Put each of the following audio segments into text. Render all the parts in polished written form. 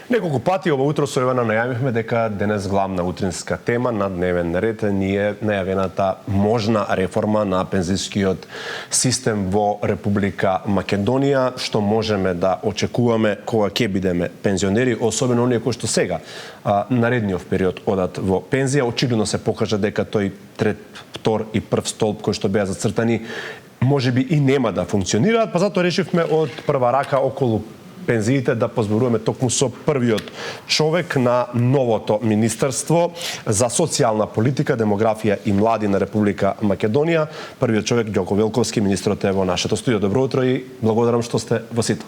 Неколку пати ова утро со Јована најавивме дека денес главна утринска тема на дневен ред е најавената можна реформа на пензискиот систем во Република Македонија, што можеме да очекуваме кога ќе бидеме пензионери, особено оние кои што сега наредниот период одат во пензија. Очигледно се покажа дека тој трет, втор и прв столб кои што беа зацртани можеби и нема да функционираат, па затоа решивме од прва рака околу пензиите да позборуваме токму со првиот човек на новото Министерство за социјална политика, демографија и млади на Република Македонија. Првиот човек Ѓоко Велковски, министрот е во нашето студио. Добро утро и благодарам што сте во сите.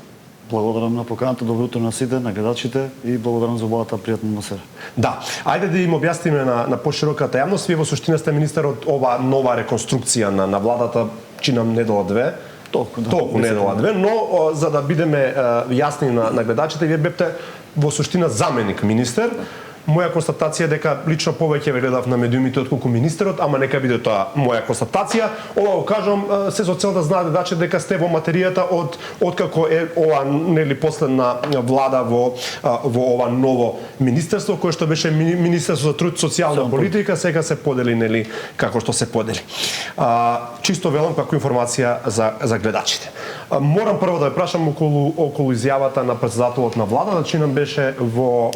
Благодарам на поканата, добро утро на сите, на гледачите и благодарам за убавата пријатна атмосфера. Да, ајде да им објасниме на пошироката јавност. Вие во суштина сте министер од ова нова реконструкција на владата, чинам недела две. Толку недела две, но за да бидеме јасни на гледачите, вие бевте во суштина заменик министер. Моја констатација е дека лично повеќе ве гледав на медиумите отколку министерот, ама нека биде тоа моја констатација. Ова го кажам се со цел да знаат гледачите дека сте во материјата откако е ова нели последна влада во ова ново министерство кое што беше Министерство за труд, социјална политика, сега се подели нели како што се подели. Чисто велам како информација за гледачите. Морам прво да ве прашам околу изјавата на претседателот на владата, чинам беше во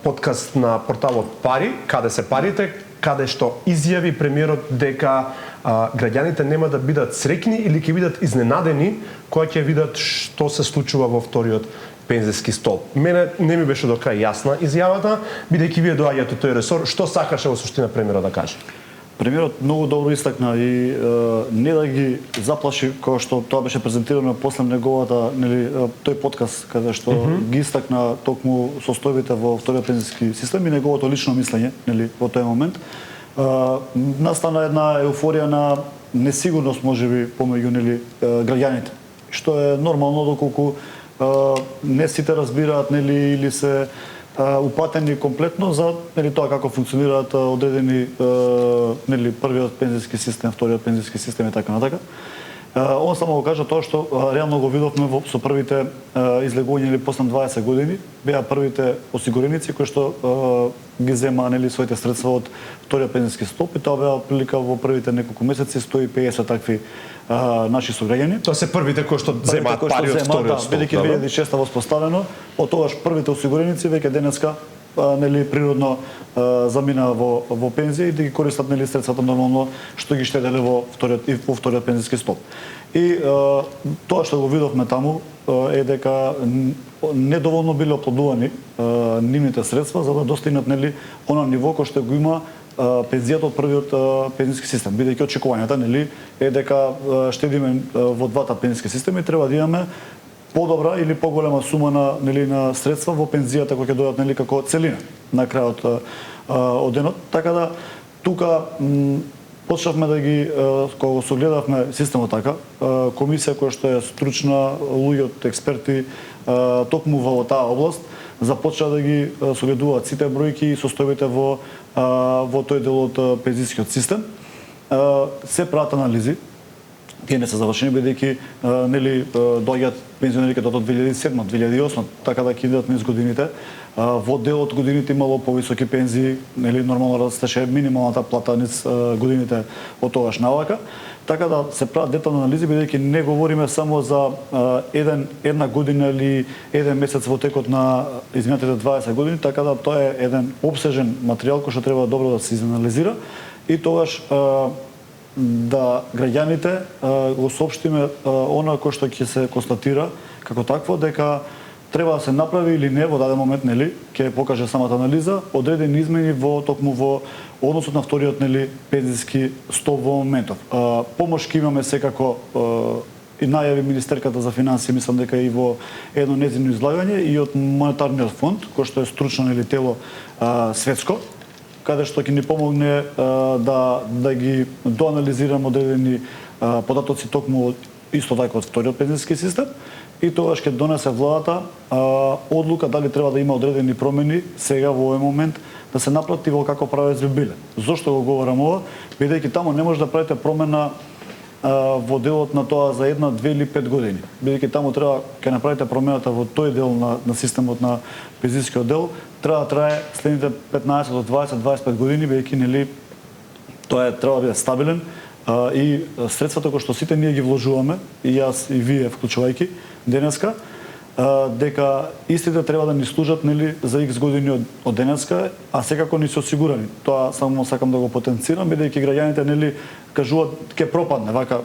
подкаст на порталот Пари, каде се парите, каде што изјави премиерот дека граѓаните нема да бидат среќни или ќе бидат изненадени кога ќе видат што се случува во вториот пензиски столб. Мене не ми беше до крај јасна изјавата, бидејќи вие доаѓате тој ресор, што сакаше во суштина премиерот да каже? Премиерот многу добро истакна и не да ги заплаши, кога што тоа беше презентирано после неговата, нели, тој подкаст каде што ги истакна токму состојбите во вториот пензиски систем и неговото лично мислење, нели, во тој момент. Настана една еуфорија на несигурност можеби помеѓу нели граѓаните, што е нормално доколку не сите разбираат нели или се упатени комплетно за нели тоа како функционираат одредени нели првиот пензиски систем, вториот пензиски систем и така натака. Он само го кажа тоа што реално го видовме со првите излегувања или после 20 години, беа првите осигуреници кои што ги зема нели своите средства од вториот пензиски столб и тоа беа прилика во првите неколку месеци 150 такви наши сограѓани. Тоа се првите кои што земаат пари од вториот столб. Бидејќи 2006 воспоставено, од тогаш првите осигуреници веќе денеска нели природно замина во пензија и да ги користат нели средствата нормално што ги штеделе во вториот пензиски столб. И тоа што го видовме таму е дека недоволно биле оплодувани нивните средства за да достигнат нели она ниво кој што го има пензијата од првиот пензиски систем, бидејќи очекувањата нели е дека штедиме во двата пензиски системи, треба да имаме подобра или поголема сума на средства во пензијата кои ќе дојдат нели како целина на крајот од денот. Така да тука почнавме да ги кога го согледавме системот така, комисија која што е стручна, луѓе од експерти токму во таа област започна да ги согледуваат сите бројки и состојбите во тој дел од пензискиот систем. Се прават анализи. Тие не се завршени бидејќи нели доаѓаат пензионери од 2007, 2008, така да ќе идат низ годините. Во дел од годините имало повисоки пензии, нели нормално растеше минималната плата низ годините од тогаш навака. Така да се прават детални анализи бидејќи не говориме само за една година или еден месец во текот на изминатите 20 години, така да тоа е еден опсежен материјал кој што треба добро да се изанализира и тогаш да граѓаните го соопштиме она кој што ќе се констатира како такво дека треба да се направи или не во даден момент нели ќе покаже самата анализа одредени измени во токму во односот на вториот нели пензиски столб во моментов. Помош ќе имаме секако и најави министерката за финансии, мислам дека и во едно нејзино излагање и од монетарниот фонд кој што е стручно нели тело светско, каде што ќе ни помогне да ги доанализираме одредени податоци токму исто така од вториот пензиски систем и тогаш ќе донесе владата одлука дали треба да има одредени промени сега во овој момент да се напрати во како правец би биле. Зошто го говорам ова? Бидејќи таму не може да правите промена во делот на тоа за 1, 2 или 5 години. Бидејќи таму треба ќе направите промената во тој дел на системот на пензискиот дел, треба да трае следните 15 до 20, 25 години, бидејќи нели тоа треба да биде стабилен и средствата кои што сите ние ги вложуваме, и јас и вие вклучувајќи денеска, дека истите треба да ни служат нели за X години од денеска, а секако ни се осигурани. Тоа само сакам да го потенцирам, бидејќи граѓаните нели кажуваат ќе пропадне, вака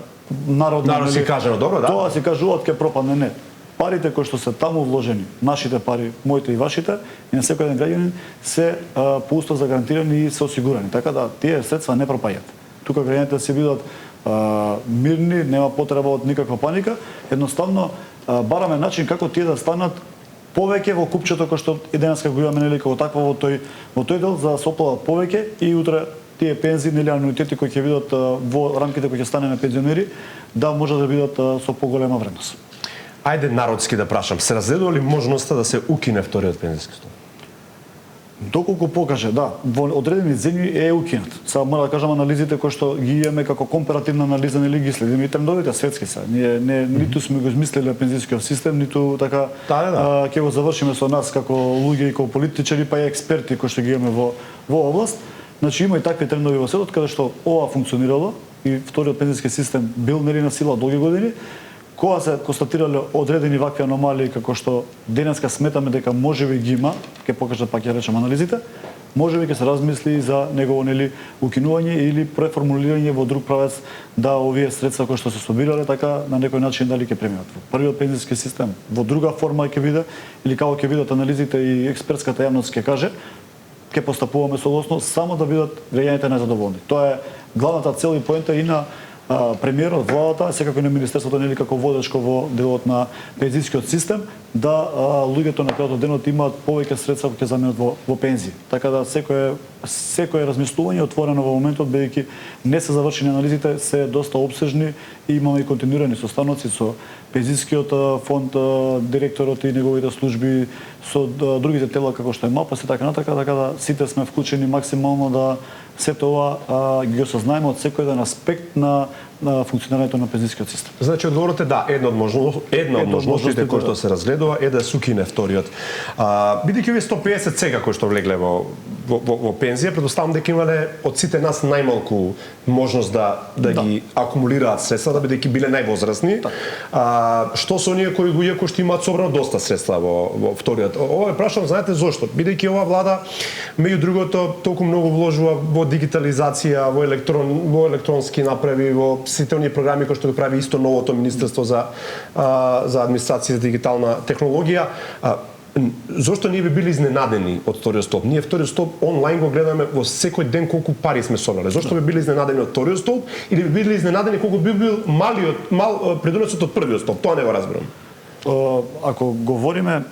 народно си кажано, добро, да. Тоа се кажуваат ќе пропадне, не. Парите кои што се таму вложени, нашите пари, моите и вашите, и на секој еден граѓанин се по устав загарантирани и се осигурани. Така да тие средства не пропаѓаат. Тука граѓаните се бидат мирни, нема потреба од никаква паника, едноставно бараме начин како тие да станат повеќе во купчето кој што и денеска го имаме нели како такво во тој дел, за да се оплават повеќе и утре тие пензии или ануитети кои ќе бидат во рамките кои ќе станеме пензионери да може да бидат со поголема вредност. Ајде народски да прашам, се разгледува ли можноста да се укине вториот пензиски столб? Доколку покаже, да, во одредени земји е укинат. Сега мора да кажам анализите кои што ги имаме како компаративна анализа, нели ги следиме и трендовите светски се. Ние ниту сме го измислиле пензискиот систем, ниту така ќе го завршиме со нас како луѓе и како политичари, па и експерти кои што ги имаме во област. Значи има и такви трендови во светот каде што ова функционирало и вториот пензиски систем бил нели на сила долги години. Кога се констатирале одредени вакви аномалии како што денеска сметаме дека можеби ги има, ќе покажат пак ќе речем анализите, можеби ќе се размисли за негово нели укинување или преформулирање во друг правец да овие средства кои што се собирале така на некој начин дали ќе преминат во првиот пензиски систем, во друга форма ќе биде или како ќе бидат анализите и експертската јавност ќе каже, ќе постапуваме согласно само да бидат граѓаните најзадоволни. Тоа е главната цел и поента и на премиерот, владата, секако на министерството нели како водечко во делот на пензискиот систем, да луѓето на крајот од денот имаат повеќе средства кои ќе заменат во пензии. Така да секое размислување отворено во моментот, бидејќи не се завршени анализите, се доста опсежни и имаме и континуирани состаноци со пензискиот фонд, директорот и неговите служби, со другите тела како што е МАП, се така натака, така да сите сме вклучени максимално да сето ова ги осознаеме од секој еден аспект на функционирањето на пензискиот систем. Значи одговорот е да, една од можностите кои што се разгледува е да се укине вториот. Бидејќи овие 150 сега кои што влегле во пензија, предпоставам дека имале од сите нас најмалку можност да ги акумулираат средства, да бидејќи биле највозрасни. Што со оние кои што имаат собрано доста средства во вториот? Ова е прашам, знаете зошто? Бидејќи оваа влада меѓу другото толку многу вложува во дигитализација, во електронски направи, во сите оние програми кои што го прави исто новото Министерство за администрација и дигитална технологија. Зошто ние би били изненадени од вториот столб? Ние вториот столб онлайн го гледаме во секој ден колку пари сме собрале. Зошто би били изненадени од вториот столб или би били изненадени колку би бил мал придонесот од првиот столб? Тоа не го разбирам. Ако говориме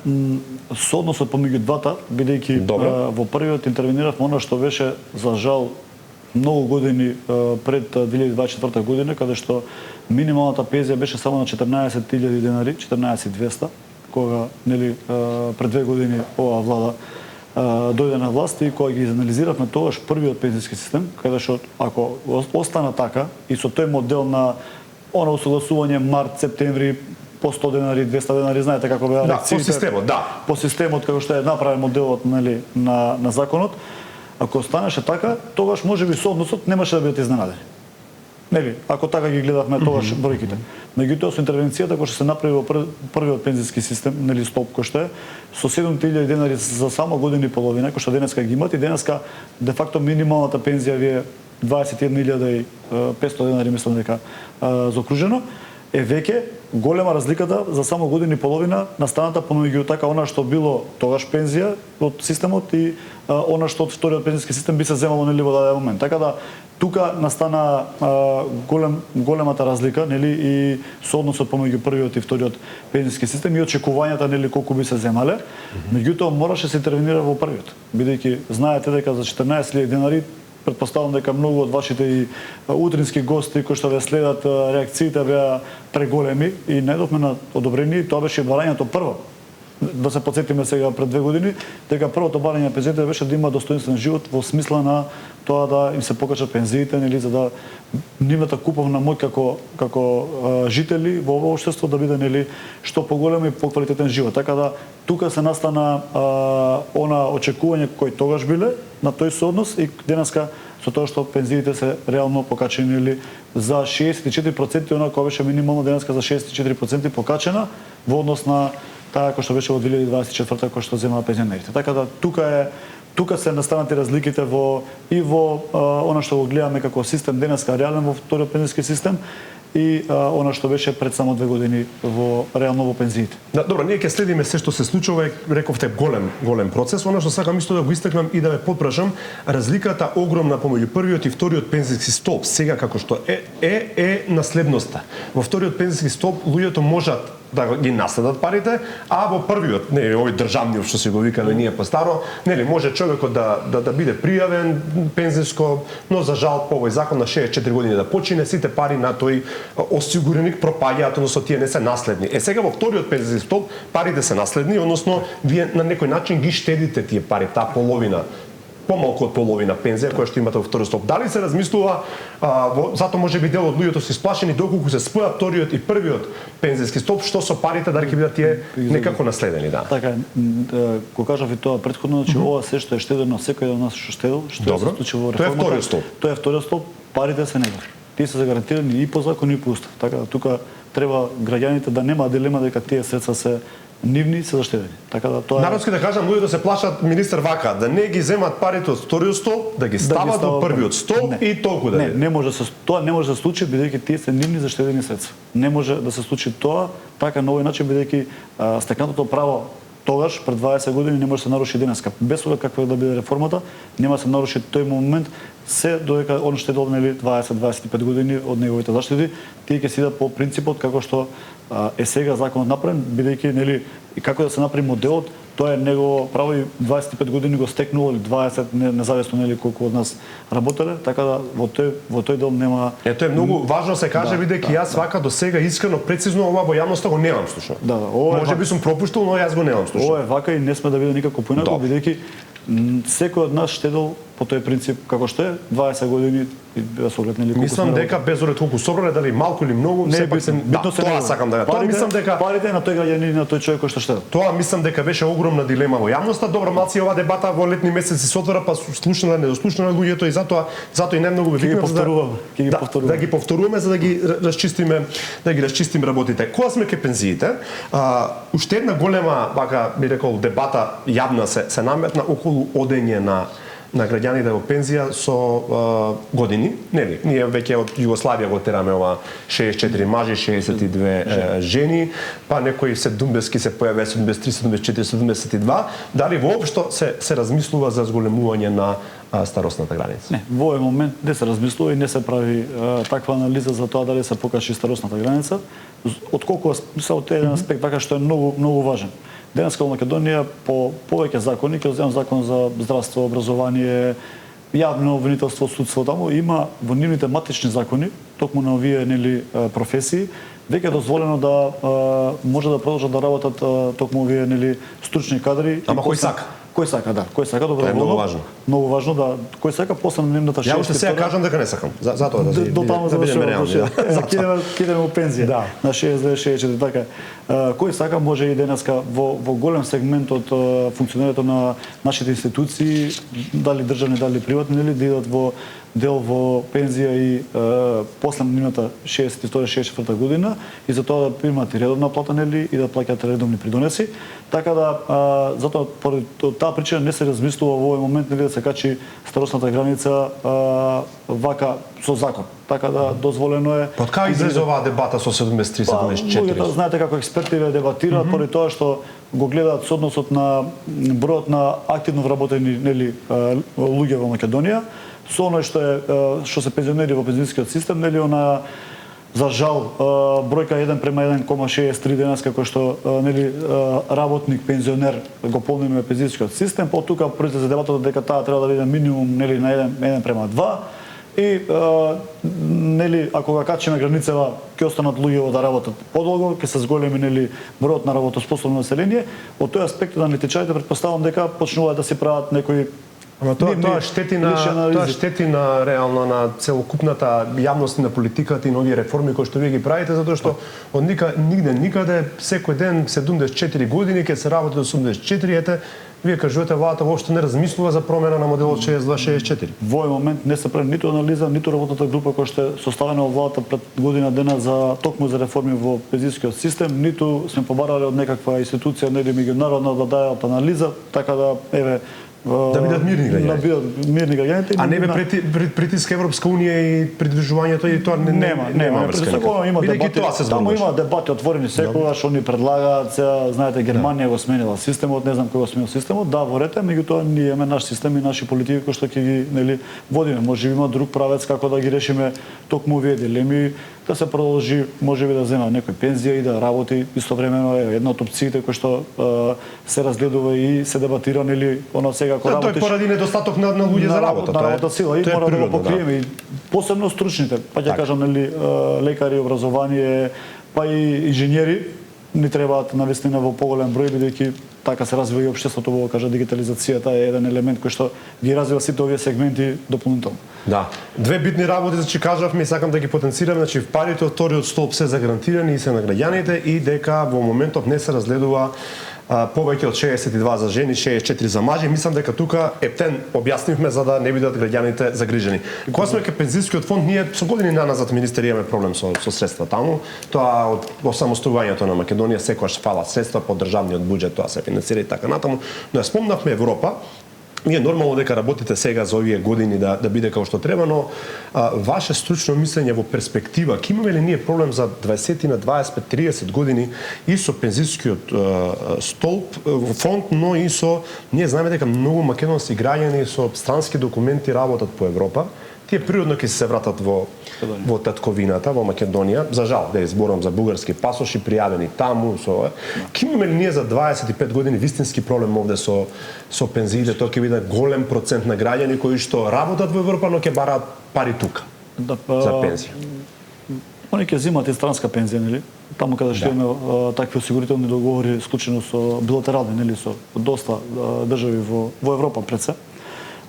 со односот помеѓу двата, бидејќи во првиот интервениравме она што беше за жал многу години пред 2024 година, каде што минималната пензија беше само на 14.000 денари, 14.200, кога нели пред 2 години оваа влада дојде на власт и кога ги анализиравме тогаш првиот пензиски систем, каде што ако остана така и со тој модел на она усогласување март, септември, по 100 денари, 200 денари, знаете како беа реакциите. По системот, да. По системот како што е направен моделот нели на законот. Ако останеше така, тогаш можеби со односот немаше да бидете изненадени. Нели, ако така ги гледавме тогаш бројките. Меѓутоа со интервенцијата која што се направи во првиот пензиски систем, нели столб кој што е со 7.000 денари за само година и половина, кој што денеска ги имате, денеска де факто минималната пензија ви е 21.500 денари, мислам дека заокружено, е веќе голема разликата за само година и половина настаната помеѓу така она што било тогаш пензија од системот и она што од вториот пензиски систем би се земало нели во даден момент. Така да тука настана големата разлика нели и со односот помеѓу првиот и вториот пензиски систем и очекувањата нели колку би се земале. Меѓутоа мораше се интервенира во првиот, бидејќи знаете дека за 14.000 денари претпоставам дека многу од вашите и утрински гости кои што ве следат реакциите беа преголеми и најдовме на одобрение, тоа беше барањето прво. да се потсетиме сега пред 2 години, дека првото барање на пензиите беше да има достоинствен живот во смисла на тоа да им се покачат пензиите, нели, за да нивната куповна моќ како жители во овој општество да биде, нели, што поголем и поквалитетен живот. Така да тука се настана она очекување кој тогаш биле на тој сооднос и денеска со тоа што пензиите се реално покачени, нели, за 64%, она која беше минимално, денеска за 64% покачена во однос на таа кој што беше во 2024 кој што земаа пензионерите. Така да тука се настанати разликите во она што го гледаме како систем денеска реален во вториот пензиски систем и она што беше пред само 2 години реално во пензиите. Да, добро, ние ќе следиме се што се случува, рековте голем процес. Она што сакам исто да го истакнам и да ве потпрашам, разликата огромна помеѓу првиот и вториот пензиски столб, сега како што е наследноста. Во вториот пензиски столб луѓето можат да ги наследат парите, а во првиот, нели, овој државниот што се го викаме ние постаро, нели, може човекот да биде пријавен пензиско, но за жал по овој закон на 64 години да почине, сите пари на тој осигуреник пропаѓаат, односно тие не се наследни. Сега во вториот пензиски столб парите се наследни, односно вие на некој начин ги штедите тие пари, таа половина, помалку од половина пензија која што имате во вториот столб. Дали се размислува, затоа може би дел од луѓето се исплашени доколку се споја вториот и првиот пензиски столб, што со парите дали ќе бидат тие некако наследени, да. Така, го кажав и тоа претходно, значи ова се што е штедено, секој од нас што штедел, што се случи во реформата. Тоа е вториот столб. Тоа е вториот столб, парите се негови. Тие се загарантирани и по закон и по устав. Така да тука треба граѓаните да нема дилема дека тие средства се нивни, се заштедени. Така да тоа народски да кажам, луѓето се плашат министер вака, да не ги земат парите од вториот столб, да ги стават во првиот столб и толку да. Не може тоа не може да се случи бидејќи тие се нивни заштедени средства. Не може да се случи тоа така на овој начин бидејќи стекнатото право тогаш пред 20 години не може да се наруши денеска. Без оглед каква да биде реформата, нема да се наруши тој момент се додека он штедел, нели, 20-25 години од неговите заштеди, тие ќе сидат по принципот како што е сега законот направен, бидејќи, нели, и како да се направи моделот, тоа е негово право и 25 години го стекнувал или 20, независно, нели, колку од нас работеле, така да во тој дел нема. Ето е многу важно се каже, бидејќи јас вака до сега искрено прецизно ова во јавноста го немам слушано. Може би сум пропуштил, но јас го немам слушано. Ова е вака и не сме да биде никако поинаку, бидејќи секој од нас штедел по тој принцип како што е 20 години и без оглед, нели, колку. Мислам дека без оглед колку собрале, дали малку или многу, сепак се тоа сакам да. Тоа мислам дека парите на тој граѓанин, на тој човек кој што штедел. Тоа мислам дека беше огромна дилема во јавноста. Добро, малци ова дебата во летни месеци се отвора, па слушнала, недослушнала луѓето и затоа и најмногу ве викнав да ги повторуваме за да ги расчистиме работите. Кога сме кај пензиите, уште една голема, вака би рекол, дебата јавна се наметна околу одење на граѓаните во пензија со години, нели? Ние веќе од Југославија го тераме ова 64 мажи, 62 жени, па некои 70-ки се појавија 73, 74, 72. Дали воопшто се размислува за зголемување на старосната граница? Не, во овој момент не се размислува и не се прави таква анализа за тоа дали се покачи старосната граница, отколку од еден аспект така што е многу важен. Денеска во Македонија по повеќе закони, ќе земам закон за здравство, образование, јавно обвинителство, судство, таму има во нивните матични закони, токму на овие, нели, професии, веќе дозволено да може да продолжат да работат токму овие, нели, стручни кадри. Ама кој сака? Кој сака, да. Кој сака, добро. Тоа е многу важно. Многу важно, да. Кој сака после нивната 62. Ја уште сега кажам дека не сакам. Затоа да до таму завршуваме. Кидеме во пензија. Да. На 62-64 така. Кој сака може и денеска во голем сегмент од функционирањето на нашите институции, дали државни, дали приватни, нели, да идат во дел во пензија и после нивната 62-64 година и за тоа да примат и редовна плата, нели, и да плаќаат редовни придонеси. Така да затоа поради таа причина не се размислува во овој момент, нели, да се качи старосната граница вака со закон. Така да дозволено е. Од кај излезе оваа дебата со 73-74? Луѓето знаете како експерти ве дебатираат поради тоа што го гледаат со односот на бројот на активно вработени, нели, луѓе во Македонија со оној што се пензионери во пензионскиот систем, нели, она за жал бројка 1:1,63 денеска кој што, нели, работник пензионер го полниме пензионскиот систем, по тука произлезе дебатата дека таа треба да биде минимум, нели, на 1:2 и нели ако ga качиме границава ќе останат луѓе да работат подолго, ќе се зголеми нели бројот на работоспособно население. Од тој аспект аналитичарите претпоставувам дека почнуваат да се прават некои Ама тоа штети на реално на целокупната јавност и на политиката и на овие реформи кои што вие ги правите, затоа што од никаде секој ден 74 години ќе се работи до 84, ете вие кажувате владата воопшто не размислува за промена на моделот 62-64. Во овој момент не се прави ниту анализа, ниту работната група која што е составена од владата пред година дена за токму за реформи во пензискиот систем, ниту сме побарале од некаква институција нели меѓународна да дајат анализа, така да еве да бидат мирни граѓани. Да бидат мирни граѓаните. А не бе притиск Европска унија и придружувањето и тоа нема врска. Има дебати, таму има дебати отворени секогаш, они предлагаат, знаете Германија го сменила системот, не знам кој го сменил системот, да во ред, меѓутоа ние имаме наш систем и наши политики кои што ќе ги нели водиме. Можеби има друг правец како да ги решиме токму овие дилеми, да се продолжи, можеби да зема некој пензија и да работи истовремено е една од опциите кои што се разгледува и се дебатира нели она сега кога работиш. Тој поради недостаток на луѓе за работа, на работа сила и мора да го покриеме и посебно стручните, па ќе кажам нели лекари, образование, па и инженери ни требаат навистина во поголем број бидејќи така се развива и општеството, во кажа дигитализацијата е еден елемент кој што ги развива сите овие сегменти дополнително. Да. Две битни работи, значи кажавме и сакам да ги потенцирам, значи парите од вториот столб се загарантирани и се на граѓаните и дека во моментов не се разгледува повеќе од 62 за жени, 64 за мажи. Мислам дека тука ептен објаснивме за да не бидат граѓаните загрижени. Кога сме кај пензискиот фонд, ние со години наназад министер имаме проблем со средства таму. Тоа од осамостојувањето на Македонија секогаш фала средства по државниот буџет, тоа се финансира и така натаму. Но ја спомнавме Европа. Ние нормално дека работите сега за овие години да биде како што треба, но ваше стручно мислење во перспектива, ќе имаме ли ние проблем за 20 на 25-30 години и со пензискиот столб фонд, но и со ние знаеме дека многу македонски граѓани со странски документи работат по Европа. Тие природно ќе се вратат во татковината, во Македонија. За жал, да зборам за бугарски пасоши пријавени таму, со ќе имаме ли ние за 25 години вистински проблем овде со пензиите, тоа ќе биде голем процент на граѓани кои што работат во Европа, но ќе бараат пари тука за пензија. Они ќе земат и странска пензија, нели? Таму каде што имаме такви осигурителни договори склучени со билатерални, нели, со доста држави во Европа пред се.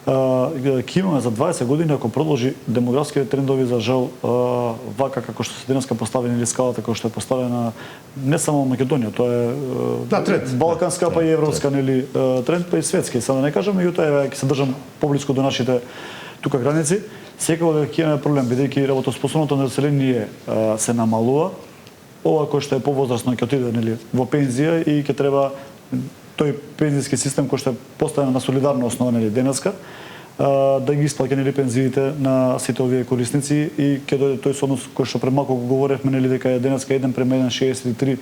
Ќе имаме за 20 години, ако продолжи демографските трендови, за жал, вака како што се денеска поставени или скалата како што е поставена не само Македонија, тоа е балканска па и европска нели тренд, па и светски. Сега да не кажам, меѓутоа ќе се држам поблиску до нашите тука граници. Секогаш ќе имаме проблем бидејќи работоспособното население се намалува. Ова кој што е повозрасно ќе отиде нели во пензија и ќе треба тој пензиски систем кој што е поставен на солидарна основа нели денеска да ги исплаќа нели пензиите на сите овие корисници и ќе дојде тој однос кој што пред малку го говоревме нели дека е денеска 1:1,63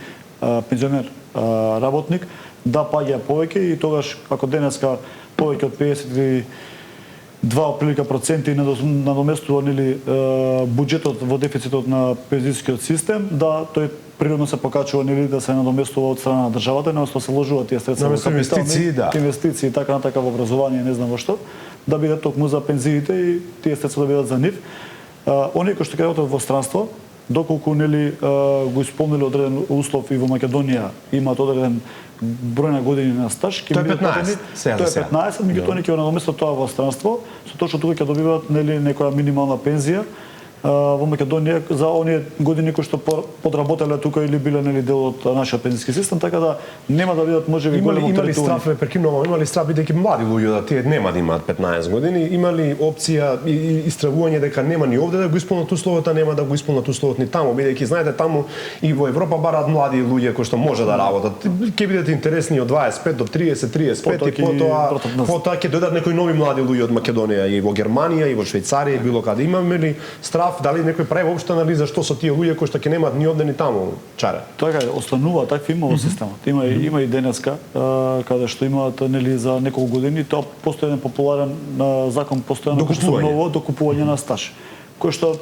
пензионер работник да паѓа повеќе и тогаш ако денеска повеќе од 52 отприлика проценти надоместува нели буџетот во дефицитот на пензискиот систем, да тој природно се покачува нели да се надоместува од страна на државата, но се вложуваат тие средства во инвестиции, така натака во образование, не знам во што, да бидат токму за пензиите и тие средства да бидат за нив. Оние кои што ќе работат во странство, доколку нели го исполниле одреден услов и во Македонија имаат одреден број на години на стаж, ќе бидат платени. Тоа е 15, меѓутоа ќе го надоместат тоа во странство, со тоа што тука ќе добиваат нели некоја минимална пензија во Македонија за оние години кои што подработеле тука или биле нели дел од нашиот пензиски систем, така да нема да бидат можеби големо имали страф прекинувам, имали страф бидејќи млади луѓе да тие нема да имаат 15 години, имали опција и истравување дека нема ни овде да го исполнат условот, нема да го исполнат условот ни таму, бидејќи знаете таму и во Европа бараат млади луѓе кои што може да работат. Ќе бидат интересни од 25 до 30, 35 и потоа ќе дојдат некои нови млади луѓе од Македонија и во Германија и во Швајцарија и било каде. Имаме ли страф, дали некој прави воопшто анализа што со тие луѓе кои што ќе немаат ни овде ни таму, чаре? Така е, останува такви има во системот. Има и денеска каде што имаат нели за неколку години тоа постои еден популарен закон постојано докупување на стаж, кој што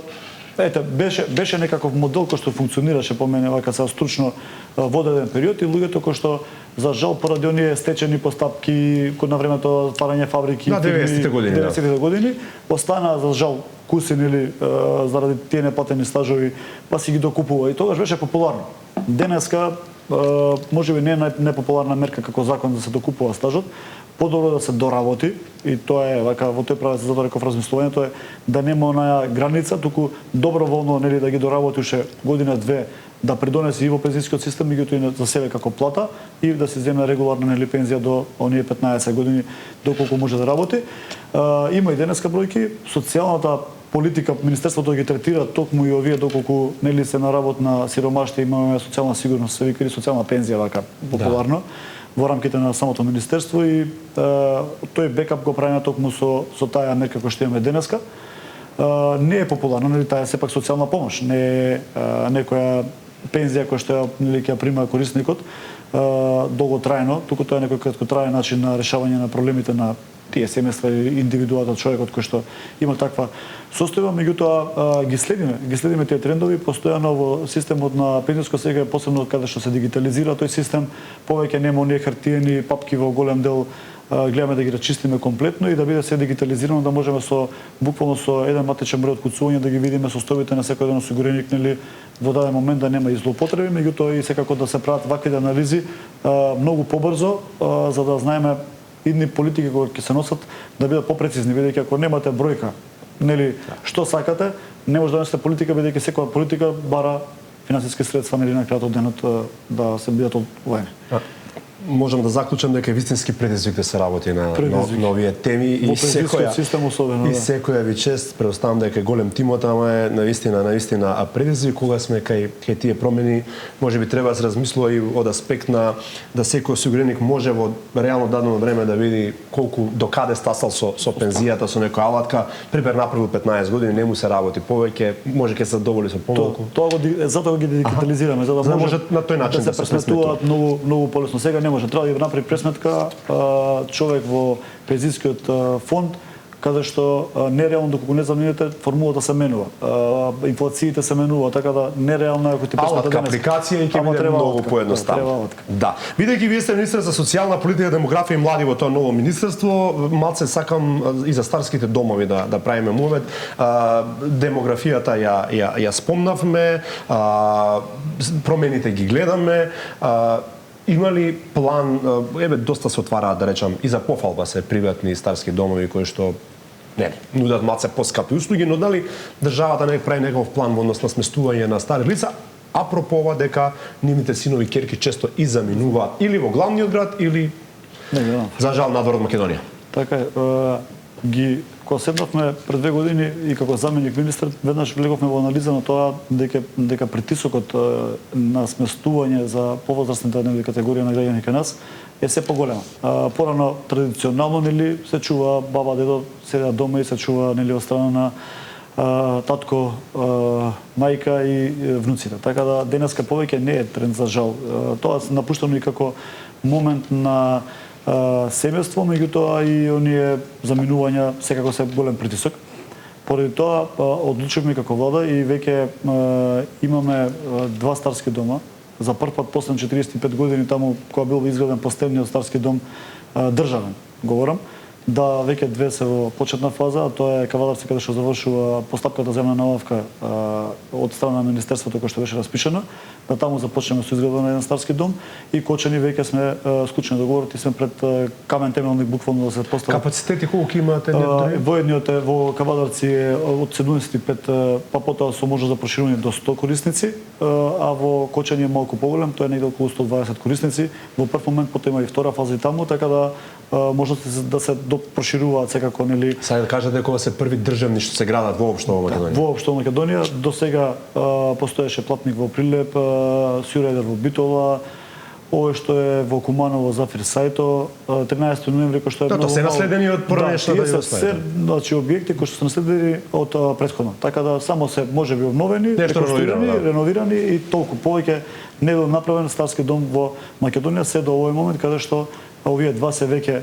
беше некаков модел кој што функционираше по мене вака се стручно во одреден период и луѓето кои што за жал поради оние стечени постапки кој на времето отварање фабрики на 90-те години, 90-те години останаа за жал куси нели заради тие неплатени стажови, па си ги докупува и тогаш беше популарно. Денеска можеби не е непопуларна мерка како закон да се докупува стажот, подобро да се доработи и тоа е вака во тој правец затоа реков размислувањето е да нема онаа граница, туку доброволно нели да ги доработи уште година-две да придонесе и во пензискиот систем, меѓутоа и за себе како плата и да се земе регуларна нели пензија до оние 15 години доколку може да работи. Има и денеска бројки, социјалната политика министерството ги третира токму и овие доколку нели се на работна сиромаштво имаме социјална сигурност, се вика социјална пензија вака популарно во рамките на самото министерство и тој бекап го правиме токму со таа мерка која што имаме денеска. Не е популарно, нели таа е сепак социјална помош, не е некоја пензија која што нели ќе прима корисникот долготрајно, туку тоа е некој краткотраен начин на решавање на проблемите на тие семејства и индивидуата човекот кој што има таква состојба, меѓутоа ги следиме тие трендови постојано во системот на пензиско сега, посебно каде што се дигитализира тој систем, повеќе нема оние хартиени папки во голем дел, гледаме да ги рачистиме комплетно и да биде се дигитализирано, да можеме буквално со еден матичен број откуцување да ги видиме состојбите на секој еден осигуреник, нели во даден момент да нема и злоупотреби, меѓутоа и секако да се прават вакви анализи многу побрзо, за да знаеме идни политики кои ќе се носат да бидат попрецизни, бидејќи ако немате бројка, нели што сакате, не може да носите политика, бидејќи секоја политика бара финансиски средства нели на крајот од денот да се бидат одвоени. Можам да заклучам дека е вистински предизвик да се работи на овие теми и секоја ви чест, предоставам дека е голем тимот, ама е навистина предизвик кога сме кај тие промени, можеби треба да се размислува и од аспект на да секој осигуреник може во реално дадено време да види колку докаде стасал со пензијата, со некоја алатка, пример направил 15 години, не му се работи повеќе, може ќе се задоволи со помалку. Тоа затоа ги дигитализираме, за да може на тој начин да се пресметуваат многу полесно. Сега не може, треба да направи пресметка човек во пензискиот фонд, каде што нереално доколку не замените формулата се менува. Инфлациите се менува, така да нереално ако ти пресметка денес. Апликација и ќе биде многу поедноставно. Да. Бидејќи вие сте министер за социјална политика, демографија и млади во тоа ново министерство, малце сакам и за старските домови да правиме момент. Демографијата ја спомнавме, промените ги гледаме. Има ли план, доста се отвараат, да речам, и за пофалба се приватни старски домови кои што нудат малце поскапи услуги, но дали државата не прави некаков план во однос на сместување на стари лица, апропо ова дека нивните синови керки често и заминуваат или во главниот град или за жал надвор од Македонија. Така е, кога седнавме пред 2 години и како заменик министер, веднаш влеговме во анализа на тоа дека притисокот на сместување за повозрастните категорија на граѓани кај нас е се поголема. Порано традиционално нели се чува баба, дедо седеат дома и се чува нели од страна на татко, мајка и внуците. Така да денеска повеќе не е тренд за жал. Тоа се напуштено и како момент на семејство, меѓутоа и оние заминувања секако се голем притисок. Поради тоа одлучивме како влада и веќе имаме 2 старски дома. За прв пат после 45 години таму кога бил изграден последниот старски дом државен, говорам, да веќе 2 се во почетна фаза, а тоа е Кавадарци каде што завршува постапката земна налавка од страна на министерството кој што беше распишена, да таму започнеме со изградба на еден старски дом и Кочани веќе сме склучени договорот и сме пред камен темелник буквално да се постави. Капацитети колку имате? Воедниот е во Кавадарци е од 75, па потоа со можност за проширување до 100 корисници, а во Кочани е малку поголем, тоа е негде околу 120 корисници. Во прв момент потоа има и втора фаза и таму, така да можности да се прошируваат секако, нели. Сега да кажете кога се први државни што се градат воопшто во Македонија. Воопшто во Македонија, до сега постоеше Платник во Прилеп, Сјурајдер во Битола, овој што е во Куманово, Зафир Сајто, 13 ноември кој што е многу. Тоа се наследени од поранешната да се значи објекти кои што се наследени од претходно. Така да само се можеби обновени, реновирани и толку повеќе не бил направен старски дом во Македонија се до овој момент каде што овие 2 се веќе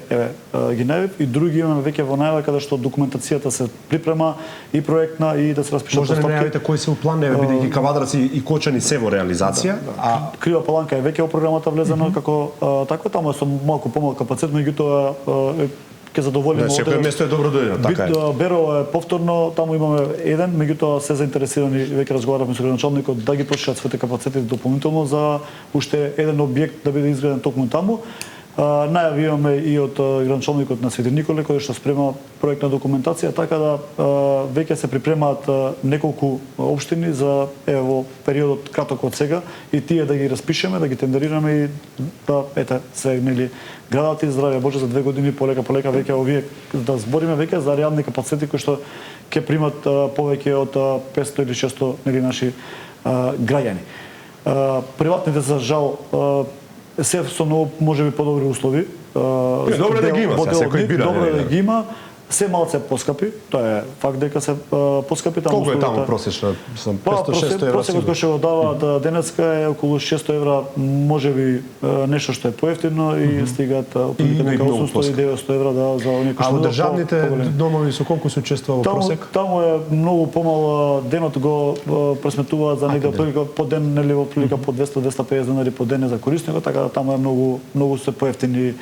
ги најавив и други имаме веќе во најава каде што документацијата се припрема и проектна и да се распишат постапки. Може да најавите кои се у план, бидејќи Кавадарци и Кочани се во реализација, а Крива Паланка е веќе во програмата влезено како таква, таму е со малку помал капацитет, меѓутоа ќе задоволиме секое место е добро дојдено, така е. Берово е повторно, таму имаме еден, меѓутоа се заинтересирани, веќе разговаравме со градоначалникот да ги почнат своите капацитети дополнително за уште еден објект да биде изграден токму таму. Најави имаме и од градоначалникот на Свети Николе кој што спрема проектна документација, така да веќе се припремаат неколку општини за во периодот краток од сега и тие да ги распишеме, да ги тендерираме и да се градат и здравје Боже за 2 години полека веќе овие да збориме веќе за реални капацитети кои што ќе примат повеќе од 500 или 600 наши граѓани. Приватните за жал се со многу можеби подобри услови. Добро да ги има, секој бира. Добро да ги има. Се малце поскапи, тоа е факт дека се поскапи таму. Колку е таму просечна? 500-600 евра. Просекот кој што го дава денеска е околу 600 евра, можеби нешто што е поевтино и стигаат отприлика нека 800 и 900 евра за оние кои што. А во државните домови со колку се учествува во просек? Таму е многу помал, денот го пресметуваат за негде отприлика по ден, нели во отприлика по 200-250 денари по ден за корисникот, така да таму е многу се поевтини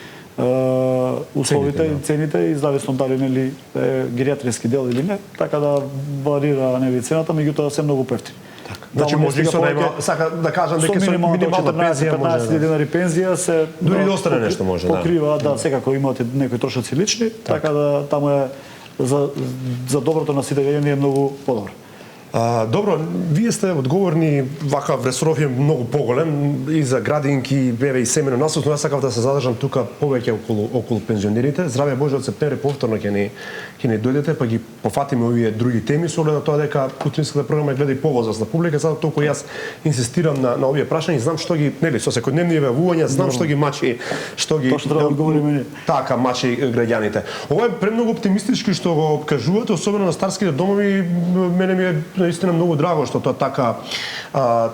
условите и цените и зависно дали нели гериатриски дел или не, така да варира нели цената, меѓутоа се многу поевтини. Значи може и со сака да кажам дека со минимална пензија може 15 денари пензија се дури да остане нешто може, да. Покрива, да, секако имате некои трошоци лични, така да таму е за доброто на сите граѓани е многу подобро. Добро, вие сте одговорни, вака ресоров е многу поголем и за градинки, беве и семено насос, но јас сакав да се задржам тука повеќе околу пензионерите. Здравје Боже, од септември повторно ќе ни дојдете, па ги пофатиме овие други теми со оглед на тоа дека културниската програма гледа и повозрасна публика, затоа толку јас инсистирам на овие прашања и знам што ги, нели, со секојдневни јавувања, знам што ги мачи, што ги така мачи граѓаните. Ова е премногу оптимистички што го кажувате, особено на старските домови, мене ми е наистина многу драго што тоа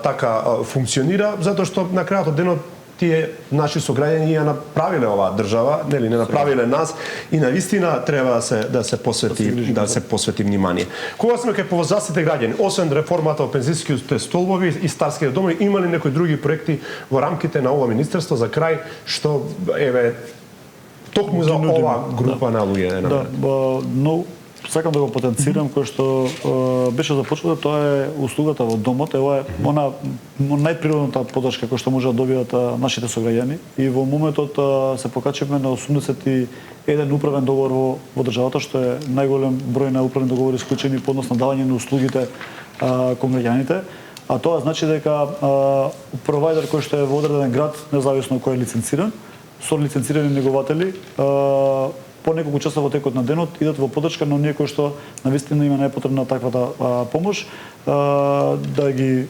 така функционира, затоа што на крајот од денот тие наши сограѓани ја направиле оваа држава, нели не направиле нас и навистина треба да се посвети внимание. Кога сме кај повозрастните граѓани, освен реформата во пензиските столбови и старските домови, има ли некои други проекти во рамките на ова министерство за крај што еве токму за ова група на луѓе? Да, но сакам да го потенцирам кој што беше започнато, тоа е услугата во домот, ова е она најприродната поддршка која што може да добијат нашите сограѓани и во моментот се покачивме на 81 управен договор во државата, што е најголем број на управни договори склучени по однос на давање на услугите кон граѓаните, а тоа значи дека провајдер кој што е во одреден град, независно кој е лиценциран, со лиценцирани негователи, по неколку часа во текот на денот идат во поддршка на оние кои што навистина има најпотребна таквата помош, да ги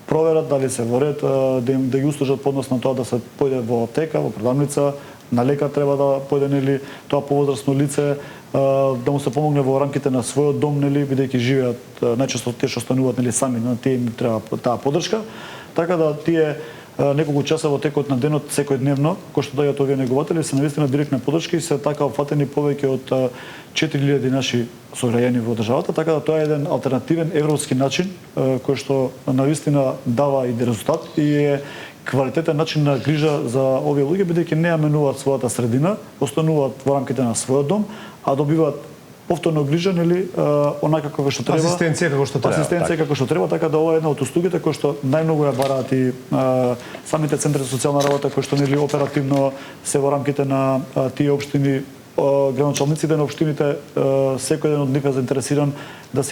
проверат дали се во ред, да ги услужат по однос на тоа да се појде во аптека, во продавница, на лекар треба да појде нели тоа повозрасно лице, да му се помогне во рамките на својот дом, нели бидејќи живеат најчесто тие што стануваат нели сами, на тие им треба таа поддршка, така да тие неколку часа во текот на денот секојдневно, кој што доаѓаат овие негователи, се навистина директна поддршка и се така опфатени повеќе од 4000 наши сограѓани во државата, така да тоа е еден алтернативен европски начин кој што навистина дава и резултат и е квалитетен начин на грижа за овие луѓе, бидејќи не ја менуваат својата средина, остануваат во рамките на својот дом, а добиваат повторно грижа, нели, онака како што треба. Асистенција како што треба, така да ова е една од услугите кои што најмногу ја бараат и самите центри за социјална работа кои што нели оперативно се во рамките на тие општини, градоначалниците на општините, секој еден од нив е заинтересиран да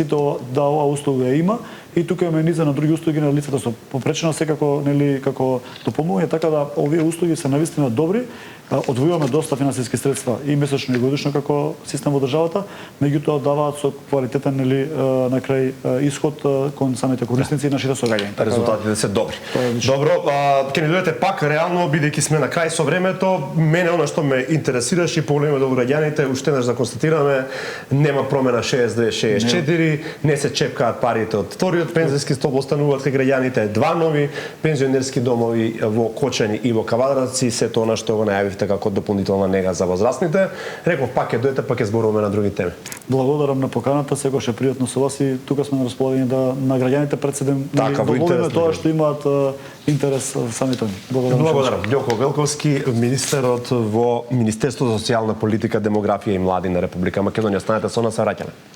оваа услуга ја има и тука имаме низа на други услуги на лицата со попречено секако нели како допомогање, така да овие услуги се навистина добри. Одвојуваме доста финансиски средства и месечно и годишно како систем во државата, меѓутоа даваат со квалитетен нели на крај исход кон самите корисници и нашите сограѓани. Резултатите се добри. Добро, ќе ни дојдете пак реално бидејќи сме на крај со времето. Мене она што ме интересираше и погледаме до граѓаните, уште еднаш да констатираме нема промена 62-64, 4, не се чепкаат парите од вториот пензиски столб, остануваат кај граѓаните, 2 нови пензионерски домови во Кочани и во Кавадарци, сето она што го најавивте како дополнителна нега за возрастните. Реков пак ќе дојдете, пак ќе зборуваме на други теми. Благодарам на поканата, секогаш е пријатно со вас и тука сме на располагање да на граѓаните пред се доволиме тоа што имаат интерес самите они. Благодарам. Ѓоко Велковски, министерот во Министерството за социјална политика, демографија и млади на Република Македонија. Станете со нас, се враќаме.